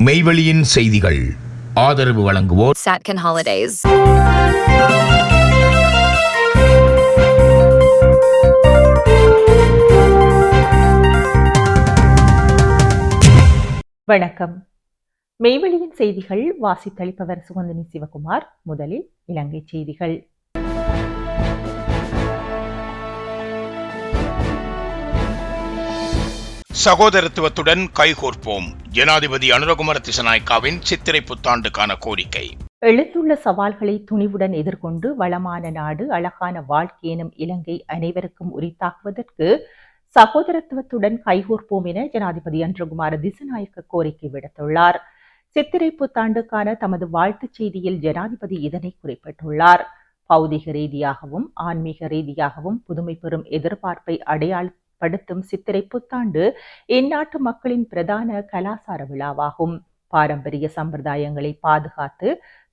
மெய்வெளியின் செய்திகள் ஆதரவு வழங்குவோர் Satcon Holidays. வணக்கம். மெய்வெளியின் செய்திகள் வாசித்தளிப்பவர் சுகந்தினி சிவகுமார். முதலில் இலங்கை செய்திகள். சகோதரத்துவத்துடன் கைகோர்ப்போம். ஜனாதிபதி அனுரகுமார திசநாயக்காவின் சித்திரை புத்தாண்டுக்கான கோரிக்கை. எழுந்துள்ள சவால்களை துணிவுடன் எதிர்கொண்டு வளமான நாடு, அழகான வாழ்க்கை எனும் இலங்கை அனைவருக்கும் உரித்தாக்குவதற்கு சகோதரத்துவத்துடன் கைகோர்ப்போம் என ஜனாதிபதி அனுரகுமார திசநாயக்க கோரிக்கை விடுத்துள்ளார். சித்திரை புத்தாண்டுக்கான தமது வாழ்த்துச் செய்தியில் ஜனாதிபதி இதனை குறிப்பிட்டுள்ளார். பௌதிக ரீதியாகவும் ஆன்மீக ரீதியாகவும் புதுமை பெறும் எதிர்பார்ப்பை அடையாளப்படுத்தும் சித்திரை புத்தாண்டு இந்நாட்டு மக்களின் பிரதான கலாசார விழாவாகும். பாரம்பரிய சம்பிரதாயங்களை பாதுகாத்து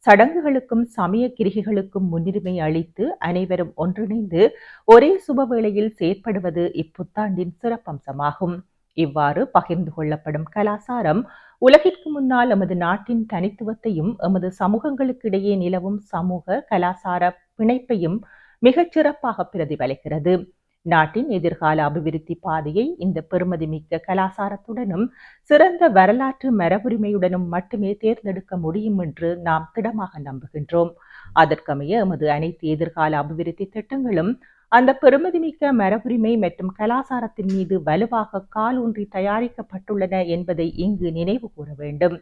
சடங்குகளுக்கும் சமய கிரிகைகளுக்கும் முன்னுரிமை அளித்து அனைவரும் ஒன்றிணைந்து ஒரே சுபவேளையில் செயற்படுவது இப்புத்தாண்டின் சிறப்பம்சமாகும். இவ்வாறு பகிர்ந்து கொள்ளப்படும் கலாசாரம் உலகிற்கு முன்னால் எமது நாட்டின் தனித்துவத்தையும் எமது சமூகங்களுக்கிடையே நிலவும் சமூக கலாசார பிணைப்பையும் மிகச் சிறப்பாக பிரதிபலிக்கிறது. நாட்டின் எதிர்கால அபிவிருத்தி பாதையை இந்த பெருமதிமிக்க கலாசாரத்துடனும் சிறந்த வரலாற்று மரபுரிமையுடனும் மட்டுமே தேர்ந்தெடுக்க முடியும் என்று நாம் திடமாக நம்புகின்றோம். அதற்கமைய எமது அனைத்து எதிர்கால அபிவிருத்தி திட்டங்களும் அந்த பெருமதிமிக்க மரபுரிமை மற்றும் கலாசாரத்தின் மீது வலுவாக காலூன்றி தயாரிக்கப்பட்டுள்ளன என்பதை இங்கு நினைவு கூற வேண்டும்.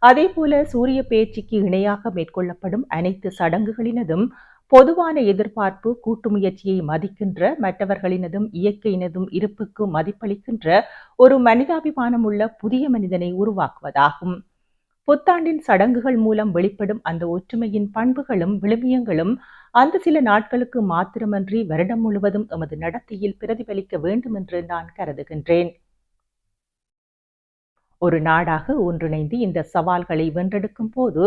அதேபோல சூரிய பேச்சுக்கு இணையாக மேற்கொள்ளப்படும் அனைத்து சடங்குகளினதும் பொதுவான எதிர்பார்ப்பு கூட்டு முயற்சியை மதிக்கின்ற, மற்றவர்களினதும் இயற்கையினதும் இருப்புக்கு மதிப்பளிக்கின்ற ஒரு மனிதாபிமானம் உள்ள புதிய மனிதனை உருவாக்குவதாகும். புத்தாண்டின் சடங்குகள் மூலம் வெளிப்படும் அந்த ஒற்றுமையின் பண்புகளும் விழுமியங்களும் அந்த சில நாட்களுக்கு மாத்திரமன்றி வருடம் முழுவதும் எமது நடத்தையில் பிரதிபலிக்க வேண்டும் என்று நான் கருதுகின்றேன். ஒரு நாடாக ஒன்றிணைந்து இந்த சவால்களை வென்றெடுக்கும் போது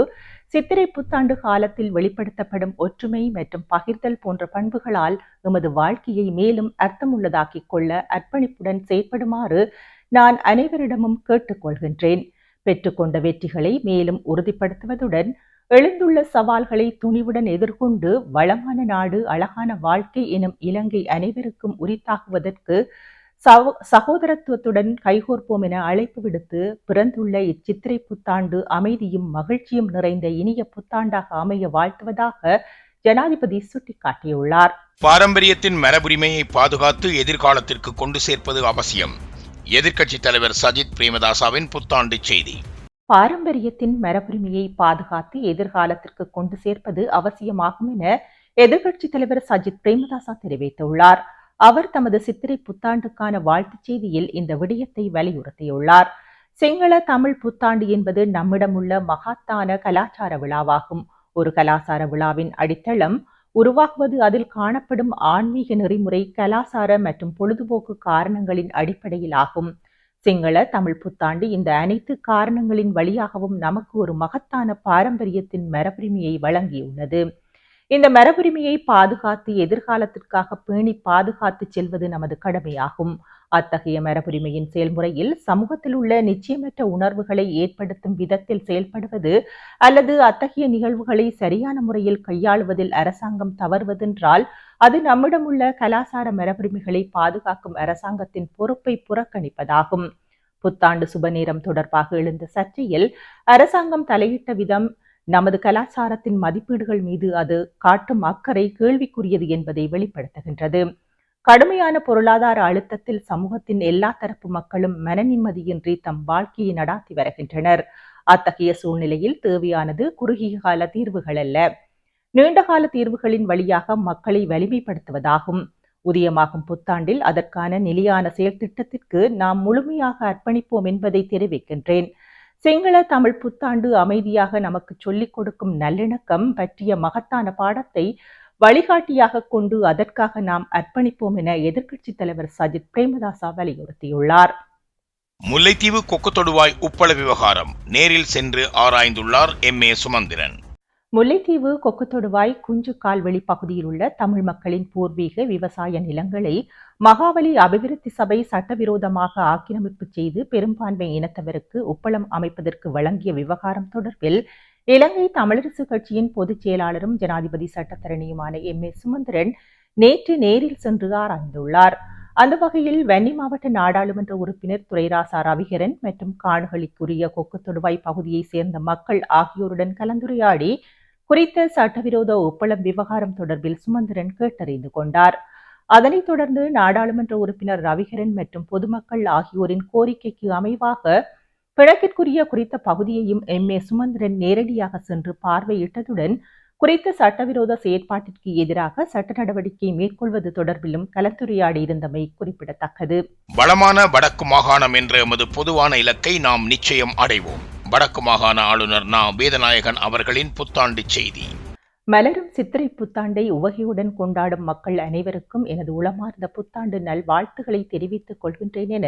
சித்திரை புத்தாண்டு காலத்தில் வெளிப்படுத்தப்படும் ஒற்றுமை மற்றும் பகிர்தல் போன்ற பண்புகளால் எமது வாழ்க்கையை மேலும் அர்த்தமுள்ளதாக்கிக் கொள்ள அர்ப்பணிப்புடன் செயற்படுமாறு நான் அனைவரிடமும் கேட்டுக்கொள்கின்றேன். பெற்றுக்கொண்ட வெற்றிகளை மேலும் உறுதிப்படுத்துவதுடன் எழுந்துள்ள சவால்களை துணிவுடன் எதிர்கொண்டு வளமான நாடு, அழகான வாழ்க்கை எனும் இலங்கை அனைவருக்கும் உரித்தாகுவதற்கு சகோதரத்துவத்துடன் கைகோர்ப்போம் என அழைப்பு விடுத்து பிறந்துள்ள இச்சித்திரை புத்தாண்டு அமைதியும் மகிழ்ச்சியும் நிறைந்த இனிய புத்தாண்டாக அமைய வாழ்த்துவதாக ஜனாதிபதி சுட்டிக்காட்டியுள்ளார். பாரம்பரியத்தின் மரபுரிமையை பாதுகாத்து எதிர்காலத்திற்கு கொண்டு சேர்ப்பது அவசியம். எதிர்க்கட்சித் தலைவர் சஜித் பிரேமதாசவின் புத்தாண்டு செய்தி. பாரம்பரியத்தின் மரபுரிமையை பாதுகாத்து எதிர்காலத்திற்கு கொண்டு சேர்ப்பது அவசியமாகும் என எதிர்க்கட்சித் தலைவர் சஜித் பிரேமதாசா தெரிவித்துள்ளார். அவர் தமது சித்திரை புத்தாண்டுக்கான வாழ்த்துச் செய்தியில் இந்த விடயத்தை வலியுறுத்தியுள்ளார். சிங்கள தமிழ் புத்தாண்டு என்பது நம்மிடமுள்ள மகத்தான கலாச்சார விழாவாகும். ஒரு கலாசார விழாவின் அடித்தளம் உருவாக்குவது அதில் காணப்படும் ஆன்மீக நெறிமுறை, கலாசார மற்றும் பொழுதுபோக்கு காரணங்களின் அடிப்படையில் ஆகும். சிங்கள தமிழ் புத்தாண்டு இந்த அனைத்து காரணங்களின் வழியாகவும் நமக்கு ஒரு மகத்தான பாரம்பரியத்தின் மரபுரிமையை வழங்கியுள்ளது. இந்த மரபுரிமையை பாதுகாத்து எதிர்காலத்திற்காக பேணி பாதுகாத்து செல்வது நமது கடமையாகும். அத்தகைய மரபுரிமையின் செயல்முறையில் சமூகத்தில் உள்ள நிச்சயமற்ற உணர்வுகளை ஏற்படுத்தும் விதத்தில் செயல்படுவது அல்லது அத்தகைய நிகழ்வுகளை சரியான முறையில் கையாளுவதில் அரசாங்கம் தவறுவதென்றால் அது நம்மிடம் உள்ள கலாசார மரபுரிமைகளை பாதுகாக்கும் அரசாங்கத்தின் பொறுப்பை புறக்கணிப்பதாகும். புத்தாண்டு சுபநேரம் தொடர்பாக எழுந்த சர்ச்சையில் அரசாங்கம் தலையிட்ட விதம் நமது கலாச்சாரத்தின் மதிப்பீடுகள் மீது அது காட்டும் அக்கறை கேள்விக்குரியது என்பதை வெளிப்படுத்துகின்றது. கடுமையான பொருளாதார அழுத்தத்தில் சமூகத்தின் எல்லா தரப்பு மக்களும் மன நிம்மதியின்றி தம் வாழ்க்கையை நடாத்தி வருகின்றனர். அத்தகைய சூழ்நிலையில் தேவையானது குறுகிய கால தீர்வுகள் அல்ல, நீண்டகால தீர்வுகளின் வழியாக மக்களை வலிமைப்படுத்துவதாகும். உதயமாகும் புத்தாண்டில் அதற்கான நிலையான செயல் திட்டத்திற்கு நாம் முழுமையாக அர்ப்பணிப்போம் என்பதை தெரிவிக்கின்றேன். சிங்கள தமிழ் புத்தாண்டு அமைதியாக நமக்கு சொல்லிக் கொடுக்கும் நல்லிணக்கம் பற்றிய மகத்தான பாடத்தை வழிகாட்டியாக கொண்டு அதற்காக நாம் அர்ப்பணிப்போம் என எதிர்க்கட்சித் தலைவர் சஜித் பிரேமதாசா வலியுறுத்தியுள்ளார். முல்லைத்தீவு கொக்கு தொடுவாய் உப்பள விவகாரம் நேரில் சென்று ஆராய்ந்துள்ளார் MA சுமந்திரன். முல்லைத்தீவு கொக்கு தொடுவாய் குஞ்சு கால்வெளி பகுதியில் உள்ள தமிழ் மக்களின் பூர்வீக விவசாய நிலங்களை மகாவலி அபிவிருத்தி சபை சட்டவிரோதமாக ஆக்கிரமிப்பு செய்து பெரும்பான்மை இனத்தவருக்கு உப்பளம் அமைப்பதற்கு வழங்கிய விவகாரம் தொடர்பில் இலங்கை தமிழரசு கட்சியின் பொதுச் செயலாளரும் ஜனாதிபதி சட்டத்தரணியுமான எம்.ஏ. சுமந்திரன் நேற்று நேரில் சென்று ஆராய்ந்துள்ளார். அந்த வகையில் வன்னி மாவட்ட நாடாளுமன்ற உறுப்பினர் துரைராசா ரவிகரன் மற்றும் காணுகளுக்குரிய கொக்கு தொடுவாய் பகுதியைச் சேர்ந்த மக்கள் ஆகியோருடன் கலந்துரையாடி குறித்த சட்டவிரோத உப்பளம் விவகாரம் தொடர்பில் சுமந்திரன் கேட்டறிந்து கொண்டார். அதனைத் தொடர்ந்து நாடாளுமன்ற உறுப்பினர் ரவிகரன் மற்றும் பொதுமக்கள் ஆகியோரின் கோரிக்கைக்கு அமைவாக பிணக்கிற்குரிய குறித்த பகுதியையும் எம்.ஏ. சுமந்திரன் நேரடியாக சென்று பார்வையிட்டதுடன் குறித்த சட்டவிரோத செயற்பாட்டிற்கு எதிராக சட்ட நடவடிக்கை மேற்கொள்வது தொடர்பிலும் கலந்துரையாடியிருந்தமை குறிப்பிடத்தக்கது. வளமான வடக்கு மாகாணம் என்ற எமது பொதுவான இலக்கை நாம் நிச்சயம் அடைவோம். வடக்கு மாகாண ஆளுநர் நா. வேதநாயகன் அவர்களின் புத்தாண்டு செய்தி. மலரும் சித்திரை புத்தாண்டை உவகையுடன் கொண்டாடும் மக்கள் அனைவருக்கும் எனது உளமார்ந்த புத்தாண்டு நல்வாழ்த்துக்களை தெரிவித்துக் கொள்கின்றேன் என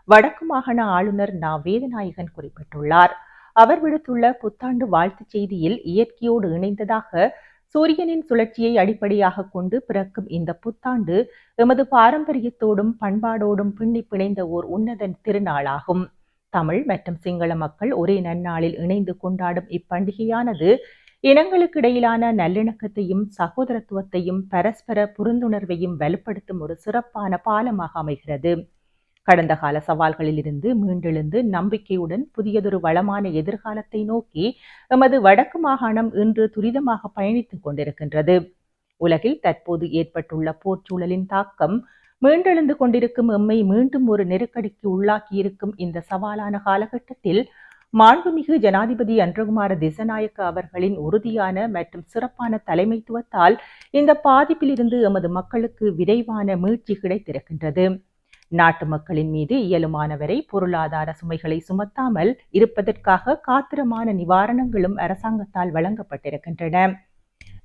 வடக்கு மாகாண ஆளுநர் நா. வேதநாயகன் குறிப்பிட்டுள்ளார். அவர் விடுத்துள்ள புத்தாண்டு வாழ்த்துச் செய்தியில் இயற்கையோடு இணைந்ததாக சூரியனின் சுழற்சியை அடிப்படையாக கொண்டு பிறக்கும் இந்த புத்தாண்டு எமது பாரம்பரியத்தோடும் பண்பாடோடும் பின்னி பிணைந்த ஓர் உன்னத திருநாளாகும். தமிழ் மற்றும் சிங்கள மக்கள் ஒரே நன்னாளில் இணைந்து கொண்டாடும் இப்பண்டிகையானது இனங்களுக்கிடையிலான நல்லிணக்கத்தையும் சகோதரத்துவத்தையும் பரஸ்பர புரிந்துணர்வையும் வலுப்படுத்தும் ஒரு சிறப்பான பாலமாக அமைகிறது. கடந்த கால சவால்களிலிருந்து மீண்டெழுந்து நம்பிக்கையுடன் புதியதொரு வளமான எதிர்காலத்தை நோக்கி எமது வடக்கு மாகாணம் இன்று துரிதமாக பயணித்துக் கொண்டிருக்கின்றது. உலகில் தற்போது ஏற்பட்டுள்ள போர்ச்சூழலின் தாக்கம் மீண்டெழுந்து கொண்டிருக்கும் எம்மை மீண்டும் ஒரு நெருக்கடிக்கு உள்ளாக்கியிருக்கும் இந்த சவாலான காலகட்டத்தில் மாண்புமிகு ஜனாதிபதி அன்றகுமார திசநாயக்க அவர்களின் உறுதியான மற்றும் சிறப்பான தலைமைத்துவத்தால் இந்த பாதிப்பில் இருந்து எமது மக்களுக்கு விரைவான மீட்சி கிடைத்திருக்கின்றது. நாட்டு மக்களின் மீது இயலுமானவரை பொருளாதார சுமைகளை சுமத்தாமல் இருப்பதற்காக காத்திரமான நிவாரணங்களும் அரசாங்கத்தால் வழங்கப்பட்டிருக்கின்றன.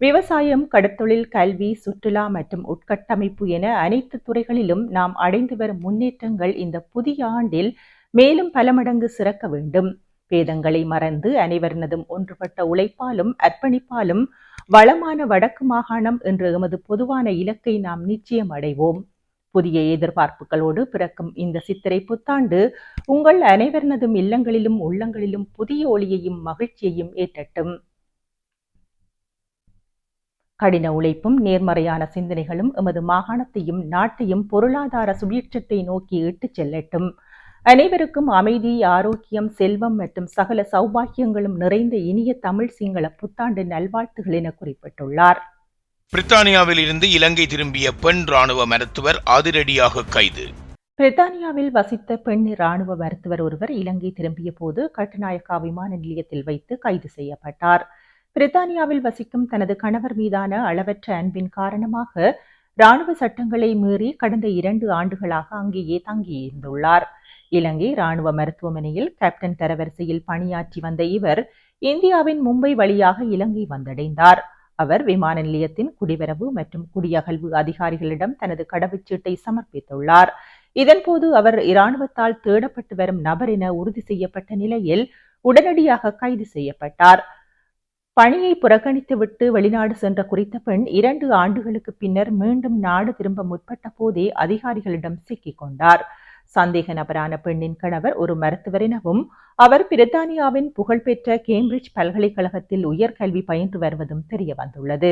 விவசாயம், கடற்தொழில், கல்வி, சுற்றுலா மற்றும் உட்கட்டமைப்பு என அனைத்து துறைகளிலும் நாம் அடைந்து வரும் முன்னேற்றங்கள் இந்த புதிய ஆண்டில் மேலும் பல மடங்கு சிறக்க வேண்டும். பேதங்களை மறந்து அனைவரினதும் ஒன்றுபட்ட உழைப்பாலும் அர்ப்பணிப்பாலும் வளமான வடக்கு மாகாணம் என்ற எமது பொதுவான இலக்கை நாம் நிச்சயம் அடைவோம். புதிய எதிர்பார்ப்புகளோடு பிறக்கும் இந்த சித்திரை புத்தாண்டு உங்கள் அனைவரினதும் இல்லங்களிலும் உள்ளங்களிலும் புதிய ஒளியையும் மகிழ்ச்சியையும் ஏற்றட்டும். கடின உழைப்பும் நேர்மறையான சிந்தனைகளும் எமது மாகாணத்தையும் நாட்டையும் பொருளாதார சுபீட்சத்தை நோக்கி இட்டுச் செல்லட்டும். அனைவருக்கும் அமைதி, ஆரோக்கியம், செல்வம் மற்றும் சகல சௌபாக்கியங்களும் நிறைந்த இனிய தமிழ் சிங்கள புத்தாண்டு நல்வாழ்த்துகள் என குறிப்பிட்டுள்ளார். பிரித்தானியாவில் இருந்து இலங்கை திரும்பிய பெண் ராணுவ மருத்துவர் அதிரடியாக கைது. பிரித்தானியாவில் வசித்த பெண் ராணுவ மருத்துவர் ஒருவர் இலங்கை திரும்பிய போது கட்டுநாயக்கா விமான நிலையத்தில் வைத்து கைது செய்யப்பட்டார். பிரித்தானியாவில் வசிக்கும் தனது கணவர் மீதான அளவற்ற அன்பின் காரணமாக ராணுவ சட்டங்களை மீறி கடந்த 2 ஆண்டுகளாக அங்கேயே தங்கியிருந்துள்ளார். இலங்கை ராணுவ மருத்துவமனையில் கேப்டன் தரவரிசையில் பணியாற்றி வந்த இவர் இந்தியாவின் மும்பை வழியாக இலங்கை வந்தடைந்தார். அவர் விமான நிலையத்தின் குடிவரவு மற்றும் குடியகல்வு அதிகாரிகளிடம் தனது கடவுச்சீட்டை சமர்ப்பித்துள்ளார். இதன்போது அவர் இராணுவத்தால் தேடப்பட்டு வரும் நபர் என உறுதி செய்யப்பட்ட நிலையில் உடனடியாக கைது செய்யப்பட்டார். பணியை புறக்கணித்துவிட்டு வெளிநாடு சென்ற குறித்த பெண் 2 ஆண்டுகளுக்கு பின்னர் மீண்டும் நாடு திரும்ப முற்பட்ட போதே அதிகாரிகளிடம் சிக்கிக் கொண்டார். சந்தேக நபரான பெண்ணின் கணவர் ஒரு மருத்துவர் எனவும் அவர் பிரித்தானியாவின் புகழ்பெற்ற கேம்பிரிட்ஜ் பல்கலைக்கழகத்தில் உயர்கல்வி பயின்று வருவதும் தெரியவந்துள்ளது.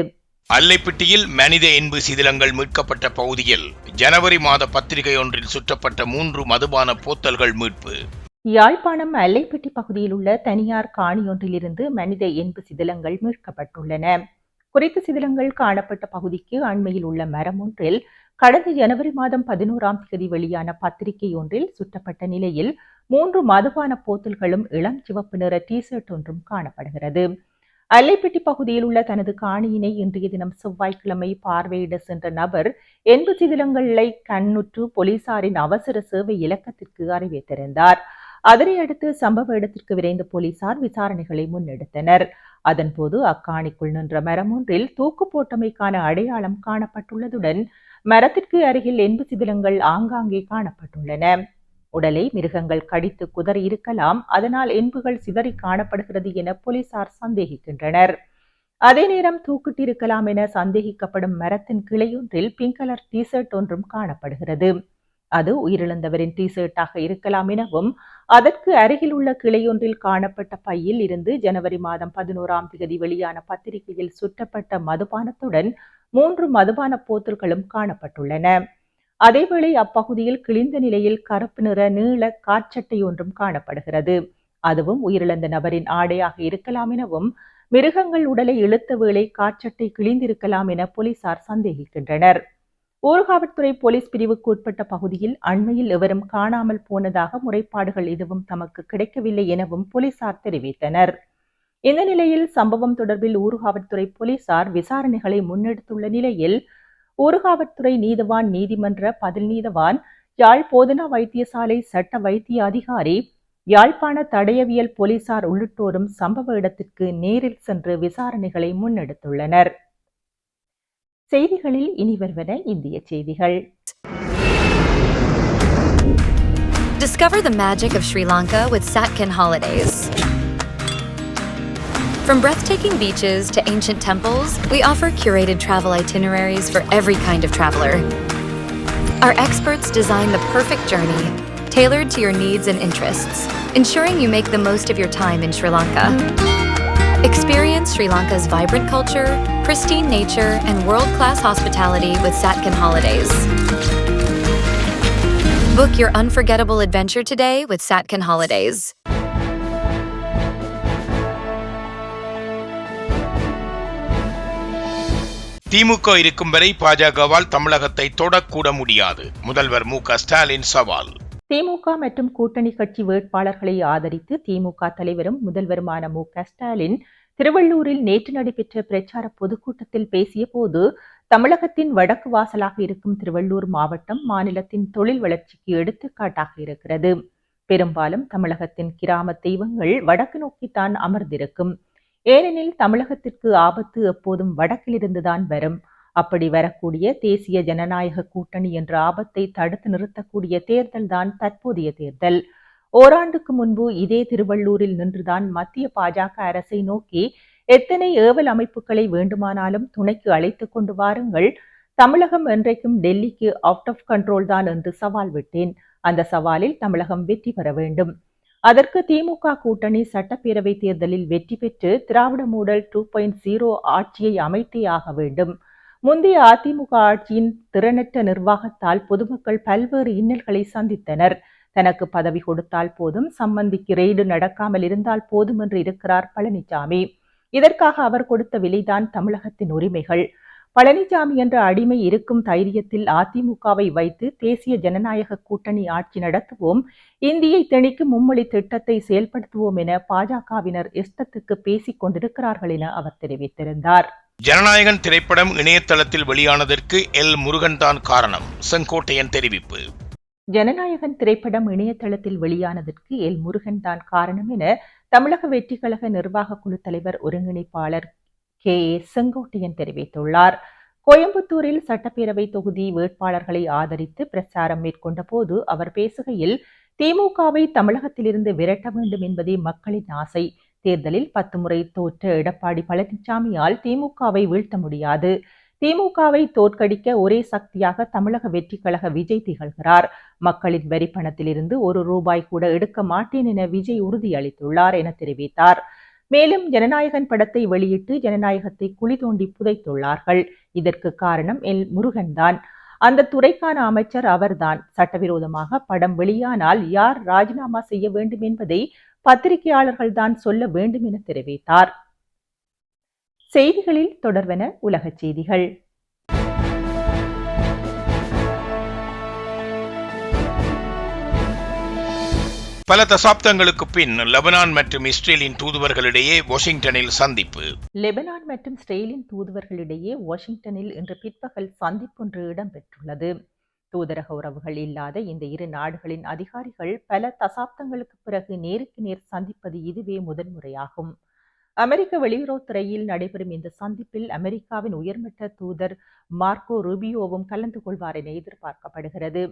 அல்லைப்பிட்டியில் மனித எண்பு சிதிலங்கள் மீட்கப்பட்ட பகுதியில் ஜனவரி மாத பத்திரிகை ஒன்றில் சுற்றப்பட்ட 3 மதுபான போத்தல்கள் மீட்பு. யாழ்ப்பாணம் அல்லைப்பிட்டி பகுதியில் உள்ள தனியார் காணியொன்றிலிருந்து மனித எண்பு சிதிலங்கள் மீட்கப்பட்டுள்ளன. குறித்த சிதிலங்கள் காணப்பட்ட பகுதிக்கு அண்மையில் உள்ள மரம் ஒன்றில் கடந்த ஜனவரி மாதம் 11ஆம் தேதி வெளியான பத்திரிகை ஒன்றில் சுற்றப்பட்ட நிலையில் 3 மதுபான போத்தல்களும் இளம் சிவப்பு நிற டி-ஷர்ட் ஒன்றும் காணப்படுகிறது. அல்லைப்பிட்டி பகுதியில் உள்ள தனது காணியினை இன்றைய தினம் செவ்வாய்க்கிழமை பார்வையிட சென்ற நபர் எண்பு சிதிலங்களை கண்ணுற்று போலீசாரின் அவசர சேவை இலக்கத்திற்கு அறிவித்திருந்தார். அதனையடுத்து சம்பவ இடத்திற்கு விரைந்த போலீசார் விசாரணைகளை முன்னெடுத்தனர். அதன்போது அக்காணிக்குள் நின்ற மரம் ஒன்றில் தூக்கு போட்டமைக்கான அடையாளம் காணப்பட்டுள்ளதுடன் மரத்திற்கு அருகில் எண்பு சிதிலங்கள் ஆங்காங்கே காணப்பட்டுள்ளன. உடலை மிருகங்கள் கடித்து குதறி இருக்கலாம், அதனால் எண்புகள் சிதறி காணப்படுகிறது என போலீசார் சந்தேகிக்கின்றனர். அதே நேரம் தூக்கிட்டிருக்கலாம் என சந்தேகிக்கப்படும் மரத்தின் கிளையொன்றில் பிங்க் கலர் டி-ஷர்ட் ஒன்றும் காணப்படுகிறது. அது உயிரிழந்தவரின் டி-ஷர்ட்டாக இருக்கலாம் எனவும், அதற்கு அருகில் உள்ள கிளையொன்றில் காணப்பட்ட பையில் இருந்து ஜனவரி மாதம் 11ஆம் தேதி வெளியான பத்திரிகையில் சுற்றப்பட்ட மதுபானத்துடன் 3 மதுபான போத்தல்களும் காணப்பட்டுள்ளன. அதேவேளை அப்பகுதியில் கிழிந்த நிலையில் கருப்பு நிற நீள காற்சட்டை ஒன்றும் காணப்படுகிறது. அதுவும் உயிரிழந்த நபரின் ஆடையாக இருக்கலாம் எனவும், மிருகங்கள் உடலை இழுத்த வேளை காற்சட்டை கிழிந்திருக்கலாம் என போலீசார் சந்தேகிக்கின்றனர். ஊர்காவற்துறை போலீஸ் பிரிவுக்கு உட்பட்ட பகுதியில் அண்மையில் எவரும் காணாமல் போனதாக முறைப்பாடுகள் எதுவும் தமக்கு கிடைக்கவில்லை எனவும் போலீசார் தெரிவித்தனர். இந்த நிலையில் சம்பவம் தொடர்பில் ஊர்காவற்துறை போலீசார் விசாரணைகளை முன்னெடுத்துள்ள நிலையில் ஊர்காவற்துறை நீதவான் நீதிமன்ற பதில் நீதவான், யாழ் போதனா வைத்தியசாலை சட்ட வைத்திய அதிகாரி, யாழ்ப்பாண தடயவியல் போலீசார் உள்ளிட்டோரும் சம்பவ இடத்திற்கு நேரில் சென்று விசாரணைகளை முன்னெடுத்துள்ளனர். செய்திகளில் இனி வருவன இந்திய செய்திகள். Discover the magic of Sri Lanka with Satkin Holidays. From breathtaking beaches to ancient temples, we offer curated travel itineraries for every kind of traveler. Our experts design the perfect journey, tailored to your needs and interests, ensuring you make the most of your time in Sri Lanka. Experience Sri Lanka's vibrant culture, pristine nature, and world-class hospitality with Satkin Holidays. Book your unforgettable adventure today with Satkin Holidays. திமுக இருக்கும் வரை பாஜகவால் தமிழகத்தை தொடக்கூட முடியாது. முதல்வர் மு.க. ஸ்டாலின் சவால். திமுக மற்றும் கூட்டணி கட்சி வேட்பாளர்களை ஆதரித்து திமுக தலைவரும் முதல்வருமான மு.க. ஸ்டாலின் திருவள்ளூரில் நேற்று நடைபெற்ற பிரச்சார பொதுக்கூட்டத்தில் பேசிய போது, தமிழகத்தின் வடக்கு வாசலாக இருக்கும் திருவள்ளூர் மாவட்டம் மாநிலத்தின் தொழில் வளர்ச்சிக்கு எடுத்துக்காட்டாக இருக்கிறது. பெரும்பாலும் தமிழகத்தின் கிராம தெய்வங்கள் வடக்கு நோக்கித்தான் அமர்ந்திருக்கும். ஏனெனில் தமிழகத்திற்கு ஆபத்து எப்போதும் வடக்கிலிருந்துதான் வரும். அப்படி வரக்கூடிய தேசிய ஜனநாயக கூட்டணி என்ற ஆபத்தை தடுத்து நிறுத்தக்கூடிய தேர்தல் தான் தற்போதைய தேர்தல். ஓராண்டுக்கு முன்பு இதே திருவள்ளூரில் நின்றுதான் மத்திய பாஜக அரசை நோக்கி எத்தனை ஏவல் அமைப்புகளை வேண்டுமானாலும் துணைக்கு அழைத்துக் கொண்டு வாருங்கள், தமிழகம் என்றைக்கும் டெல்லிக்கு அவுட் ஆஃப் கண்ட்ரோல் தான் என்று சவால் விட்டேன். அந்த சவாலில் தமிழகம் வெற்றி பெற வேண்டும். அதற்கு திமுக கூட்டணி சட்டப்பேரவை தேர்தலில் வெற்றி பெற்று திராவிட மாடல் 2.0 ஆட்சியை அமைத்தே ஆக வேண்டும். முந்தைய அதிமுக ஆட்சியின் திறனற்ற நிர்வாகத்தால் பொதுமக்கள் பல்வேறு இன்னல்களை சந்தித்தனர். தனக்கு பதவி கொடுத்தால் போதும், சம்பந்திக்கு ரெய்டு நடக்காமல் இருந்தால் போதும் என்று இருக்கிறார் பழனிசாமி. இதற்காக அவர் கொடுத்த விலைதான் தமிழகத்தின் உரிமைகள். பழனிசாமி என்ற அடிமை இருக்கும் தைரியத்தில் அதிமுகவை வைத்து தேசிய ஜனநாயக கூட்டணி ஆட்சி நடத்துவோம், இந்தியை திணிக்கும் மும்மொழி திட்டத்தை செயல்படுத்துவோம் என பாஜகவினர் இஷ்டத்துக்கு பேசிக் கொண்டிருக்கிறார்கள் என அவர் தெரிவித்திருந்தார். ஜனநாயகன் திரைப்படம் இணையதளத்தில் வெளியானதற்கு எல். முருகன் தான் காரணம், செங்கோட்டையன் தெரிவிப்பு. ஜனநாயகன் திரைப்படம் இணையதளத்தில் வெளியானதற்கு எல். முருகன் தான் காரணம் என தமிழக வெற்றி கழக நிர்வாக குழு தலைவர் ஒருங்கிணைப்பாளர் கே. செங்கோட்டையன் தெரிவித்துள்ளார். கோயம்புத்தூரில் சட்டப்பேரவை தொகுதி வேட்பாளர்களை ஆதரித்து பிரச்சாரம் மேற்கொண்ட போது அவர் பேசுகையில், திமுகவை தமிழகத்திலிருந்து விரட்ட வேண்டும் என்பதே மக்களின் ஆசை. தேர்தலில் 10 முறை தோற்ற எடப்பாடி பழனிசாமியால் திமுகவை வீழ்த்த முடியாது. திமுகவை தோற்கடிக்க ஒரே சக்தியாக தமிழக வெற்றி கழக விஜய் திகழ்கிறார். மக்களின் வரி பணத்திலிருந்து ₹1 கூட எடுக்க மாட்டேன் என விஜய் உறுதியளித்துள்ளார் என தெரிவித்தார். மேலும் ஜனநாயகன் படத்தை வெளியிட்டு ஜனநாயகத்தை குழி தோண்டி புதைத்துள்ளார்கள். இதற்கு காரணம் எல். முருகன் தான். அந்த துறைக்கான அமைச்சர் அவர்தான். சட்டவிரோதமாக படம் வெளியானால் யார் ராஜினாமா செய்ய வேண்டும் என்பதை பத்திரிகையாளர்கள் தான் சொல்ல வேண்டும் என தெரிவித்தார். செய்திகளில் தொடர்வன உலகச் செய்திகள். பல தசாப்தங்களுக்கு பின் லெபனான் மற்றும் இஸ்ரேலின் தூதுவர்களிடையே வாஷிங்டனில் சந்திப்பு. லெபனான் மற்றும் இஸ்ரேலின் தூதுவர்களிடையே வாஷிங்டனில் இன்று பிற்பகல் சந்திப்பொன்று இடம்பெற்றுள்ளது. தூதரக உறவுகள் இல்லாத இந்த இரு நாடுகளின் அதிகாரிகள் பல தசாப்தங்களுக்கு பிறகு நேருக்கு நேர் சந்திப்பது இதுவே முதன்முறையாகும். அமெரிக்க வெளியுறவுத்துறையில் நடைபெறும் இந்த சந்திப்பில் அமெரிக்காவின் உயர்மட்ட தூதர் மார்க்கோ ரூபியோவும் கலந்து கொள்வார் என எதிர்பார்க்கப்படுகிறது.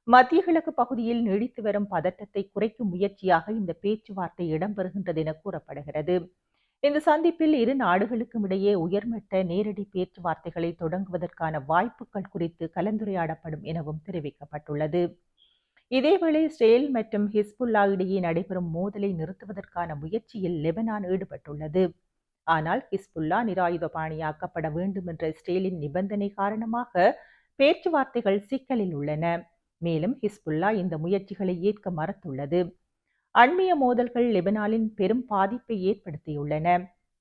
மத்திய கிழக்கு பகுதியில் நீடித்து வரும் பதட்டத்தை குறைக்கும் முயற்சியாக இந்த பேச்சுவார்த்தை இடம்பெறுகின்றது என கூறப்படுகிறது. இந்த சந்திப்பில் இரு நாடுகளுக்கும் இடையே உயர்மட்ட நேரடி பேச்சுவார்த்தைகளை தொடங்குவதற்கான வாய்ப்புகள் குறித்து கலந்துரையாடப்படும் எனவும் தெரிவிக்கப்பட்டுள்ளது. இதேவேளை இஸ்ரேல் மற்றும் ஹிஸ்புல்லா இடையே நடைபெறும் மோதலை நிறுத்துவதற்கான முயற்சியில் லெபனான் ஈடுபட்டுள்ளது. ஆனால் ஹிஸ்புல்லா நிராயுதபாணியாக்கப்பட வேண்டும் என்ற இஸ்ரேலின் நிபந்தனை காரணமாக பேச்சுவார்த்தைகள் சிக்கலில் உள்ளன. மேலும் ஹிஸ்புல்லா இந்த முயற்சிகளை ஏற்க மறுத்துள்ளது. அண்மைய மோதல்கள் லெபனானின் பெரும் பாதிப்பை ஏற்படுத்தியுள்ளன.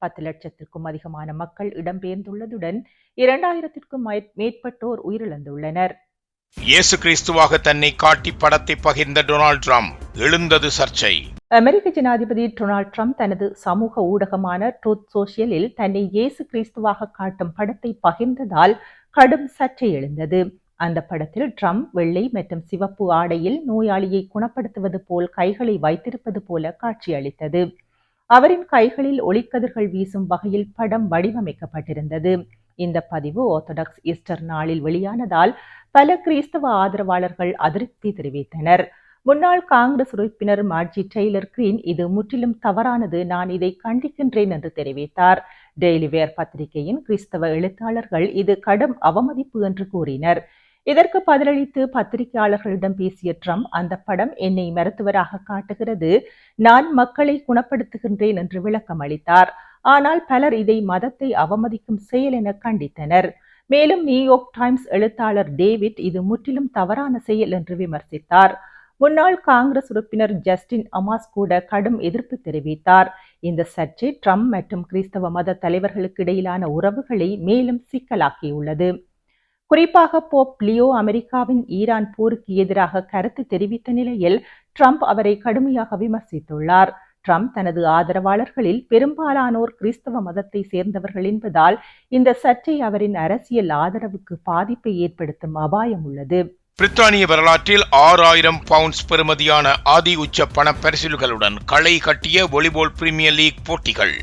10 லட்சத்திற்கும் அதிகமான மக்கள் இடம்பெயர்ந்துள்ளதுடன் 2000த்திற்கும் மேற்பட்டோர் உயிரிழந்துள்ளனர். இயேசு கிறிஸ்துவாக தன்னை காட்டி படத்தை பகிர்ந்த டொனால்ட் ட்ரம்ப், எழுந்தது சர்ச்சை. அமெரிக்க ஜனாதிபதி டொனால்ட் ட்ரம்ப் தனது சமூக ஊடகமான ட்ரூத் சோஷியலில் தன்னை இயேசு கிறிஸ்துவாக காட்டும் படத்தை பகிர்ந்ததால் கடும் சர்ச்சை எழுந்தது. அந்த படத்தில் ட்ரம்ப் வெள்ளை மற்றும் சிவப்பு ஆடையில் நோயாளியை குணப்படுத்துவது போல் கைகளை வைத்திருப்பது போல காட்சியளித்தது. அவரின் கைகளில் ஒளிக்கதிர்கள் வீசும் வகையில் படம் வடிவமைக்கப்பட்டிருந்தது. இந்த பதிவு ஆர்த்தடாக்ஸ் ஈஸ்டர் நாளில் வெளியானதால் பல கிறிஸ்தவ ஆதரவாளர்கள் அதிருப்தி தெரிவித்தனர். முன்னாள் காங்கிரஸ் உறுப்பினர் மார்ஜி டெய்லர் கிரீன் இது முற்றிலும் தவறானது, நான் இதை கண்டிக்கின்றேன் என்று தெரிவித்தார். டெய்லி வேர் பத்திரிகையின் கிறிஸ்தவ எழுத்தாளர்கள் இது கடும் அவமதிப்பு என்று கூறினர். இதற்கு பதிலளித்து பத்திரிகையாளர்களிடம் பேசிய ட்ரம்ப், அந்த படம் என்னை மருத்துவராக காட்டுகிறது, நான் மக்களை குணப்படுத்துகின்றேன் என்று விளக்கம் அளித்தார். ஆனால் பலர் இதை மதத்தை அவமதிக்கும் செயல் என கண்டித்தனர். மேலும் நியூயார்க் டைம்ஸ் எழுத்தாளர் டேவிட் இது முற்றிலும் தவறான செயல் என்று விமர்சித்தார். முன்னாள் காங்கிரஸ் உறுப்பினர் ஜஸ்டின் அமாஸ் கூட கடும் எதிர்ப்பு தெரிவித்தார். இந்த சர்ச்சை ட்ரம்ப் மற்றும் கிறிஸ்தவ மத தலைவர்களுக்கு இடையிலான உறவுகளை மேலும் சிக்கலாக்கியுள்ளது. குறிப்பாக போப் லியோ அமெரிக்காவின் ஈரான் போருக்கு எதிராக கருத்து தெரிவித்த நிலையில் ட்ரம்ப் அவரை கடுமையாக விமர்சித்துள்ளார். ட்ரம்ப் தனது ஆதரவாளர்களில் பெரும்பாலானோர் கிறிஸ்தவ மதத்தை சேர்ந்தவர்கள் என்பதால் இந்த சர்ச்சை அவரின் அரசியல் ஆதரவுக்கு பாதிப்பை ஏற்படுத்தும் அபாயம் உள்ளது. பிரித்தானிய வரலாற்றில் 6000 பவுண்ட்ஸ் பெறுமதியான ஆதி உச்ச பண பரிசில்களுடன் களை கட்டிய வாலிபால் பிரீமியர் லீக் போட்டிகள்.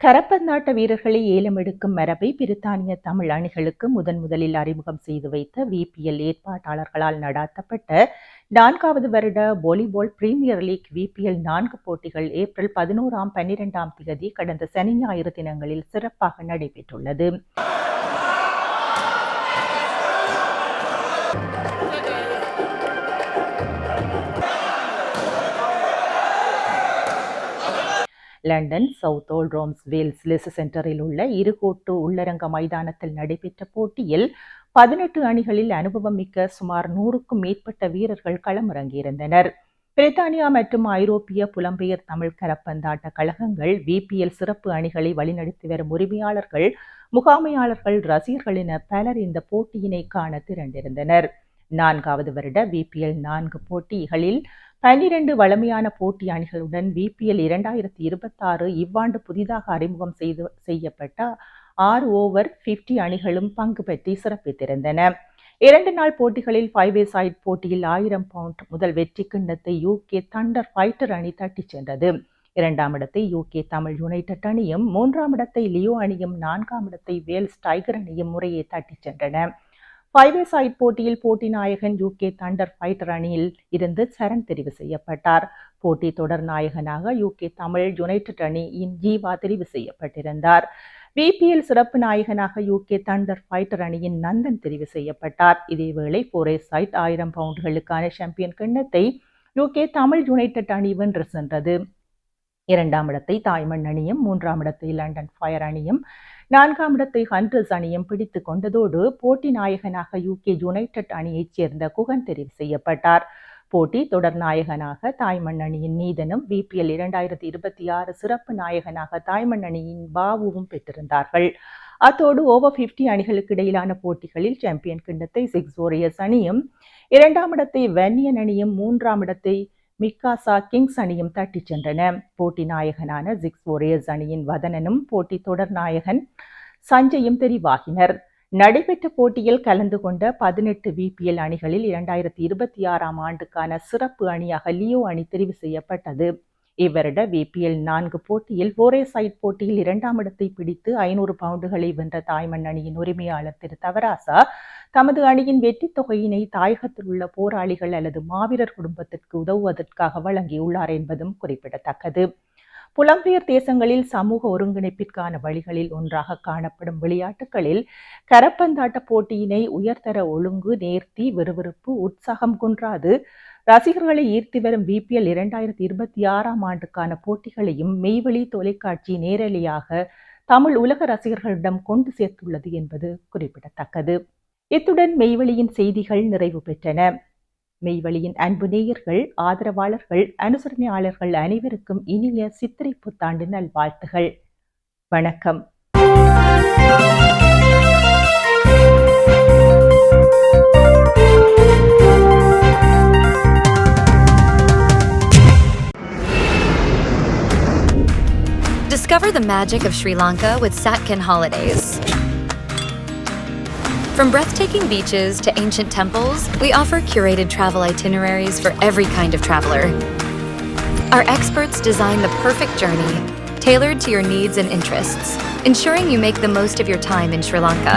கரப்பந்தாட்ட வீரர்களை ஏலம் எடுக்கும் மரபை பிரித்தானிய தமிழ் அணிகளுக்கு முதலில் அறிமுகம் செய்து வைத்த விபிஎல் ஏற்பாட்டாளர்களால் நடாத்தப்பட்ட 4வது வருட வாலிபால் பிரீமியர் லீக் விபிஎல் 4 போட்டிகள் ஏப்ரல் 11ஆம் 12ஆம் தேதி கடந்த சனி ஞாயிறு தினங்களில் சிறப்பாக நடைபெற்றுள்ளது. லண்டன் சவுத் ஓல்ட் ரோம்ஸ் வேல்ஸ் லெஸ் சென்டரில் உள்ள இருகோட்டு உள்ளரங்க மைதானத்தில் நடைபெற்ற போட்டியில் 18 அணிகளில் அனுபவம் மிக்க சுமார் 100க்கும் மேற்பட்ட வீரர்கள் களமிறங்கியிருந்தனர். பிரித்தானியா மற்றும் ஐரோப்பிய புலம்பெயர் தமிழ் கரப்பந்தாட்ட கழகங்கள், விபிஎல் சிறப்பு அணிகளை வழிநடத்தி வரும் உரிமையாளர்கள், முகாமையாளர்கள், ரசிகர்கள் என பலர் இந்த போட்டியினை காண திரண்டிருந்தனர். 4வது வருட விபிஎல் 4 போட்டிகளில் 12 வழமையான போட்டி அணிகளுடன் விபிஎல் 2026 இவ்வாண்டு புதிதாக அறிமுகம் செய்யப்பட்ட 6 ஓவர் 50 அணிகளும் பங்கு பெற்றி சிறப்பித்திருந்தன. 2 நாள் போட்டிகளில் 5-a-side போட்டியில் 1000 பவுண்ட் முதல் வெற்றி கிண்ணத்தை யூகே தண்டர் ஃபைட்டர் அணி தட்டிச் சென்றது. 2ஆம் இடத்தை யூகே தமிழ் யுனைடெட் அணியும், 3ஆம் இடத்தை லியோ அணியும், 4ஆம் இடத்தை வேல்ஸ் டைகர் அணியும் முறையே தட்டிச் சென்றன. 5-a-side போட்டியில் போட்டி நாயகன் யூகே தண்டர் ஃபைட்டர் அணியில் இருந்து சரண் தெரிவு செய்யப்பட்டார். போட்டி தொடர் நாயகனாக யூகே தமிழ் யுனைடெட் அணியின் ஜீவா தெரிவு செய்யப்பட்டிருந்தார். விபிஎல் சிறப்பு நாயகனாக யூகே தண்டர் ஃபைட்டர் அணியின் நந்தன் தெரிவு செய்யப்பட்டார். இதேவேளை 4-a-side 1000 பவுண்டுகளுக்கான சாம்பியன் கிண்ணத்தை யூகே தமிழ் யுனைடெட் அணி வென்று சென்றது. 2ஆம் இடத்தை தாய்மண் அணியும், 3ஆம் இடத்தை லண்டன் ஃபயர் அணியும், 4ஆம் இடத்தை ஹண்டர்ஸ் அணியும் பிடித்துக் கொண்டதோடு போட்டி நாயகனாக யூகே யுனைடெட் அணியைச் சேர்ந்த குகன் தெரிவு செய்யப்பட்டார். போட்டி தொடர் நாயகனாக தாய்மண் அணியின் நீதனும், விபிஎல் 2026 சிறப்பு நாயகனாக தாய்மண் அணியின் பாபுவும் பெற்றிருந்தார்கள். அத்தோடு ஓவர் 50 அணிகளுக்கு இடையிலான போட்டிகளில் சாம்பியன் கிண்ணத்தை 6 வாரியர்ஸ் அணியும், 2ஆம் இடத்தை வென்னியன் அணியும், 3ஆம் இடத்தை மிக்காசா கிங்ஸ் அணியும் தட்டிச் சென்றன. போட்டி நாயகனான 6 வாரியர்ஸ் அணியின் வதனனும், போட்டி தொடர் நாயகன் சஞ்சயும் தெரிவாகினர். நடைபெற்ற போட்டியில் கலந்து கொண்ட 18 விபிஎல் அணிகளில் 2026ஆம் ஆண்டுக்கான சிறப்பு அணியாக லியோ அணி தெரிவு செய்யப்பட்டது. இவ்வருட விபிஎல் 4 போட்டியில் 4-a-side போட்டியில் 2ஆம் இடத்தை பிடித்து 500 பவுண்டுகளை வென்ற தாய்மண் அணியின் உரிமையாளர் திரு தவராசா தமது அணியின் வெற்றி தொகையினை தாயகத்தில் உள்ள போராளிகள் அல்லது மாவீரர் குடும்பத்திற்கு உதவுவதற்காக வழங்கியுள்ளார் என்பதும் குறிப்பிடத்தக்கது. புலம்பெயர் தேசங்களில் சமூக ஒருங்கிணைப்பிற்கான வழிகளில் ஒன்றாக காணப்படும் விளையாட்டுகளில் கரப்பந்தாட்ட போட்டியினை உயர்தர ஒழுங்கு, நேர்த்தி, விறுவிறுப்பு, உற்சாகம் குன்றாது ரசிகர்களை ஈர்த்து வரும் VPL 2026 ஆண்டுக்கான போட்டிகளையும் மெய்வழி தொலைக்காட்சி நேரலையாக தமிழ் உலக ரசிகர்களிடம் கொண்டு சேர்த்துள்ளது என்பது குறிப்பிடத்தக்கது. இத்துடன் மெய்வழியின் செய்திகள் நிறைவு பெற்றன. மெய்வழியின் அன்பு நேயர்கள், ஆதரவாளர்கள், அனுசரணையாளர்கள் அனைவருக்கும் இனிய சித்திரை புத்தாண்டு நல்வாழ்த்துகள். வணக்கம். Discover the magic of Sri Lanka with Satkin Holidays. From breathtaking beaches to ancient temples, we offer curated travel itineraries for every kind of traveler. Our experts design the perfect journey, tailored to your needs and interests, ensuring you make the most of your time in Sri Lanka.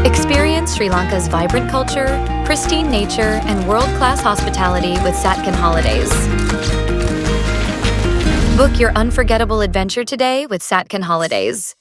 Experience Sri Lanka's vibrant culture, pristine nature, and world-class hospitality with Satkin Holidays. Book your unforgettable adventure today with Satkin Holidays.